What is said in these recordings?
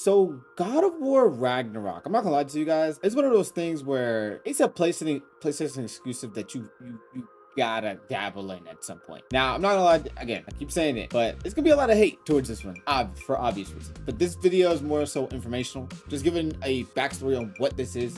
So God of War Ragnarok, I'm not gonna lie to you guys, it's one of those things where it's a PlayStation exclusive that you gotta dabble in at some point. Now, I'm not gonna lie, again, I keep saying it, but it's gonna be a lot of hate towards this one, for obvious reasons. But this video is more so informational, just giving a backstory on what this is,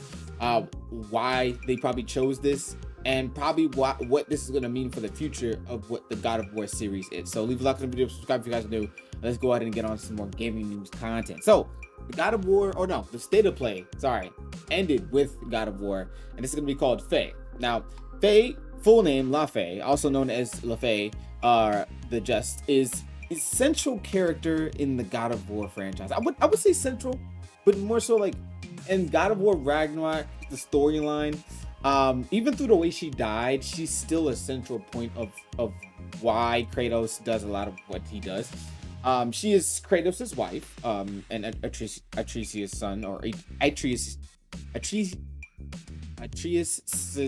why they probably chose this, and probably what this is going to mean for the future of what the God of War series is. So leave a like on the video, subscribe if you guys are new. Let's go ahead and get on some more gaming news content. So the God of War, or no, the State of Play, sorry, ended with God of War, and this is going to be called Faye. Now, Faye, full name La Faye, also known as La Faye, the Just, is a central character in the God of War franchise. I would say central, but more so like in God of War Ragnarok, the storyline. Even through the way she died, she's still a central point of why Kratos does a lot of what he does. She is Kratos' wife, and Atreus' son, or Atreus'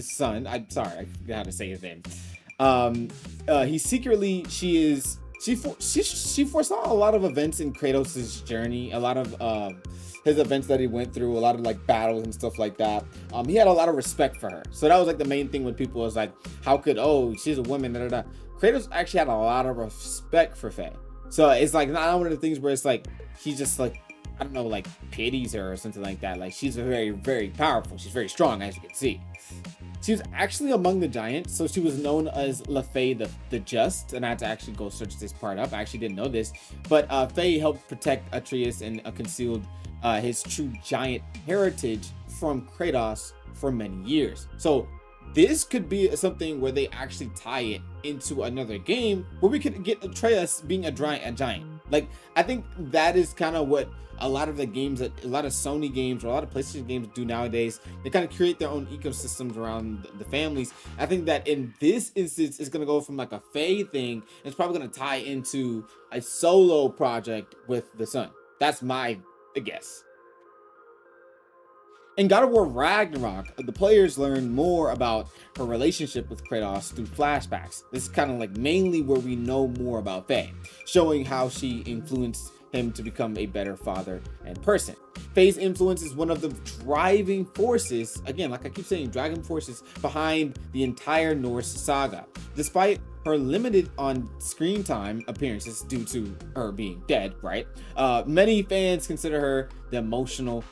son. I'm sorry, I forgot how to say his name. He secretly, she foresaw a lot of events in Kratos' journey, a lot of his events that he went through, a lot of like battles and stuff like that. He had a lot of respect for her. So that was like the main thing when people was like, how could, oh, she's a woman, da, da, da. Kratos actually had a lot of respect for Faye. So it's like not one of the things where it's like, he just like, I don't know, like pities her or something like that. Like she's very, very powerful. She's very strong, as you can see. She was actually among the giants, so she was known as La Faye the Just, and I had to actually go search this part up. I actually didn't know this, but Faye helped protect Atreus and concealed his true giant heritage from Kratos for many years. So this could be something where they actually tie it into another game where we could get Atreus being a giant. Like, I think that is kind of what a lot of the games that a lot of Sony games or a lot of PlayStation games do nowadays. They kind of create their own ecosystems around the families. I think that in this instance, it's going to go from like a Faye thing. It's probably going to tie into a solo project with the son. That's my guess. In God of War Ragnarok, the players learn more about her relationship with Kratos through flashbacks. This is kind of like mainly where we know more about Faye, showing how she influenced him to become a better father and person. Faye's influence is one of the driving forces, again, like I keep saying, driving forces behind the entire Norse saga. Despite her limited on screen time appearances due to her being dead, right? Many fans consider her the emotional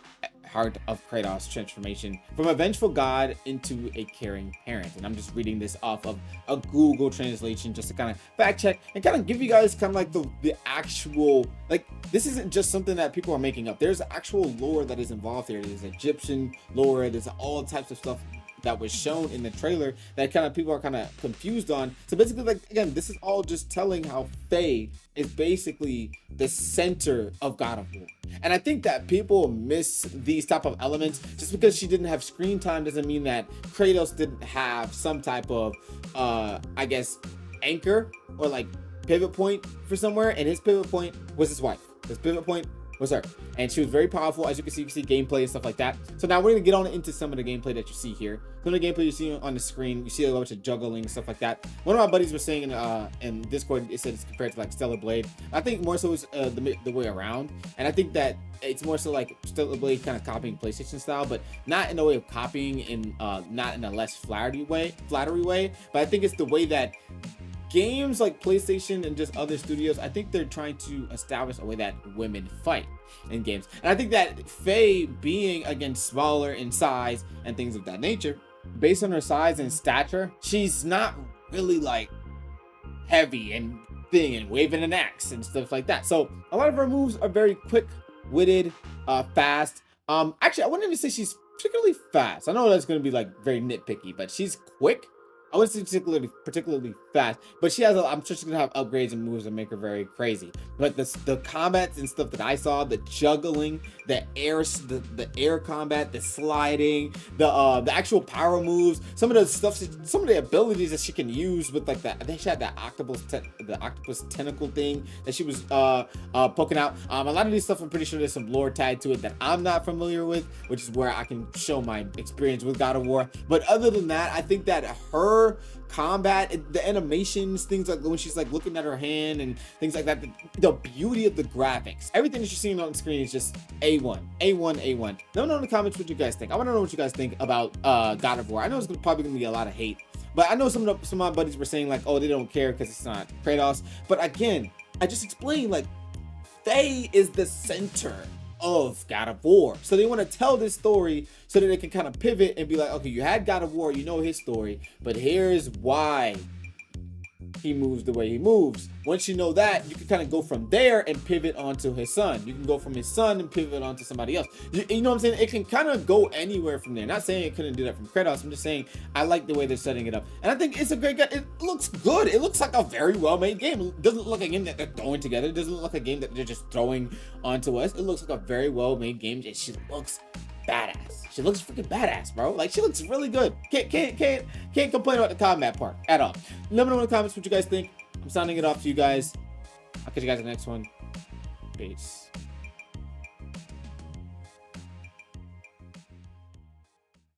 heart of Kratos' transformation from a vengeful god into a caring parent. And I'm just reading this off of a Google translation just to kind of fact check and kind of give you guys kind of like the actual, like, this isn't just something that people are making up. There's actual lore that is involved here. There's Egyptian lore, there's all types of stuff that was shown in the trailer that kind of people are kind of confused on. So basically, like, again, this is all just telling how Faye is basically the center of God of War. And I think that people miss these type of elements. Just because she didn't have screen time doesn't mean that Kratos didn't have some type of I guess anchor or like pivot point for somewhere, and his pivot point was his wife. His pivot point was her, and she was very powerful. As you can see gameplay and stuff like that. So now we're gonna get on into some of the gameplay that you see here. Some of the gameplay you see on the screen, you see a bunch of juggling and stuff like that. One of my buddies was saying in Discord, it said it's compared to like Stellar Blade. I think more so is the way around, and I think that it's more so like Stellar Blade kind of copying PlayStation style, but not in the way of copying, in not in a less flattery way. But I think it's the way that games like PlayStation and just other studios, I think they're trying to establish a way that women fight in games. And I think that Faye being, again, smaller in size and things of that nature, based on her size and stature, she's not really like heavy and thing and waving an axe and stuff like that. So a lot of her moves are very quick-witted, fast. Actually, I wouldn't even say she's particularly fast. I know that's going to be like very nitpicky, but she's quick. I wouldn't say particularly fast, but she has I'm sure she's gonna have upgrades and moves that make her very crazy. But the combats and stuff that I saw, the juggling, the air combat, the sliding, the actual power moves, some of the stuff, some of the abilities that she can use with like that. I think she had that octopus tentacle thing that she was poking out. A lot of these stuff, I'm pretty sure there's some lore tied to it that I'm not familiar with, which is where I can show my experience with God of War. But other than that, I think that her her combat, the animations, things like when she's like looking at her hand and things like that, the beauty of the graphics, everything that you're seeing on screen is just A1. Let me know in the comments what you guys think. I want to know what you guys think about God of War. I know it's probably gonna be a lot of hate, but I know some of my buddies were saying like, oh, they don't care because it's not Kratos. But again, I just explained, like, Faye is the center of God of War, so they want to tell this story so that they can kind of pivot and be like, okay, you had God of War, you know his story, but here's why he moves the way he moves. Once you know that, you can kind of go from there and pivot onto his son. You can go from his son and pivot onto somebody else. You know what I'm saying? It can kind of go anywhere from there. Not saying it couldn't do that from Kratos. I'm just saying I like the way they're setting it up, and I think it's a great game. It looks good. It looks like a very well-made game. It doesn't look like a game that they're throwing together. It doesn't look like a game that they're just throwing onto us. It looks like a very well-made game, and she looks badass. She looks freaking badass, bro. Like, she looks really good. Can't complain about the combat part at all. Let me know in the comments what you guys think. I'm sounding it off to you guys. I'll catch you guys in the next one. Peace.